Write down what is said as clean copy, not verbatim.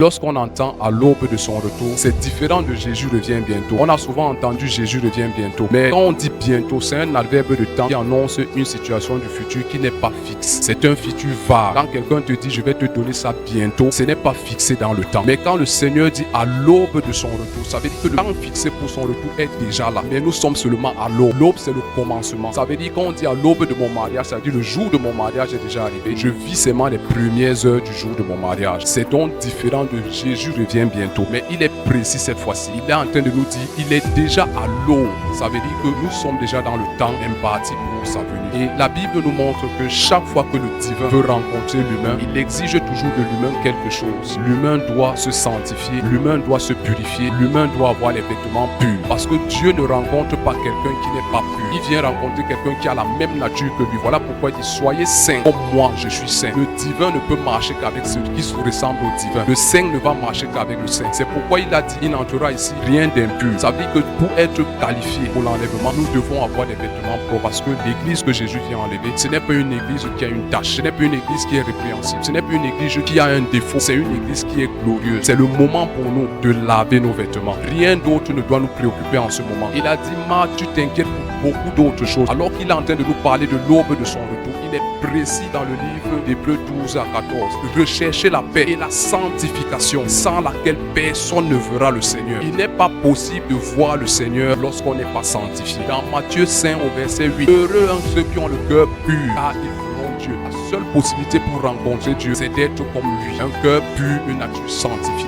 Lorsqu'on entend à l'aube de son retour, c'est différent de Jésus revient bientôt. On a souvent entendu Jésus revient bientôt. Mais quand on dit bientôt, c'est un adverbe de temps qui annonce une situation du futur qui n'est pas fixe. C'est un futur vague. Quand quelqu'un te dit je vais te donner ça bientôt, ce n'est pas fixé dans le temps. Mais quand le Seigneur dit à l'aube de son retour, ça veut dire que le temps fixé pour son retour est déjà là. Mais nous sommes seulement à l'aube. L'aube, c'est le commencement. Ça veut dire quand on dit à l'aube de mon mariage, ça veut dire le jour de mon mariage est déjà arrivé. Je vis seulement les premières heures du jour de mon mariage. C'est donc différent de Jésus revient bientôt. Mais il est précis cette fois-ci. Il est en train de nous dire, il est déjà à l'aube. Ça veut dire que nous sommes déjà dans le temps imparti pour sa venue. Et la Bible nous montre que chaque fois que le divin veut rencontrer l'humain, il exige toujours de l'humain quelque chose. L'humain doit se sanctifier, l'humain doit se purifier, l'humain doit avoir les vêtements purs. Parce que Dieu ne rencontre pas quelqu'un qui n'est pas pur. Il vient rencontrer quelqu'un qui a la même nature que lui. Voilà pourquoi il dit, soyez saints comme moi je suis saint. Le divin ne peut marcher qu'avec celui qui se ressemble au divin. Le saint ne va marcher qu'avec le saint. C'est pourquoi il a dit, il n'entrera ici rien d'impur. Ça veut dire que pour être qualifié pour l'enlèvement, nous devons avoir des vêtements propres. Parce que l'église que Jésus vient enlever, ce n'est pas une église qui a une tache. Ce n'est pas une église qui est répréhensible. Ce n'est pas une église qui a un défaut. C'est une église qui est glorieuse. C'est le moment pour nous de laver nos vêtements. Rien d'autre ne doit nous préoccuper en ce moment. Il a dit, Marc, tu t'inquiètes pour beaucoup d'autres choses. Alors qu'il est en train de nous parler de l'aube de son retour, il est précis dans le livre d'Hébreux 12 à 14. Recherchez la paix et la sanctification, sans laquelle personne ne verra le Seigneur. Il n'est pas possible de voir le Seigneur lorsqu'on n'est pas sanctifié. Dans Matthieu 5 au verset 8, heureux en ceux qui ont le cœur pur, car ils verront Dieu. La seule possibilité pour rencontrer Dieu, c'est d'être comme lui. Un cœur pur, une nature sanctifiée.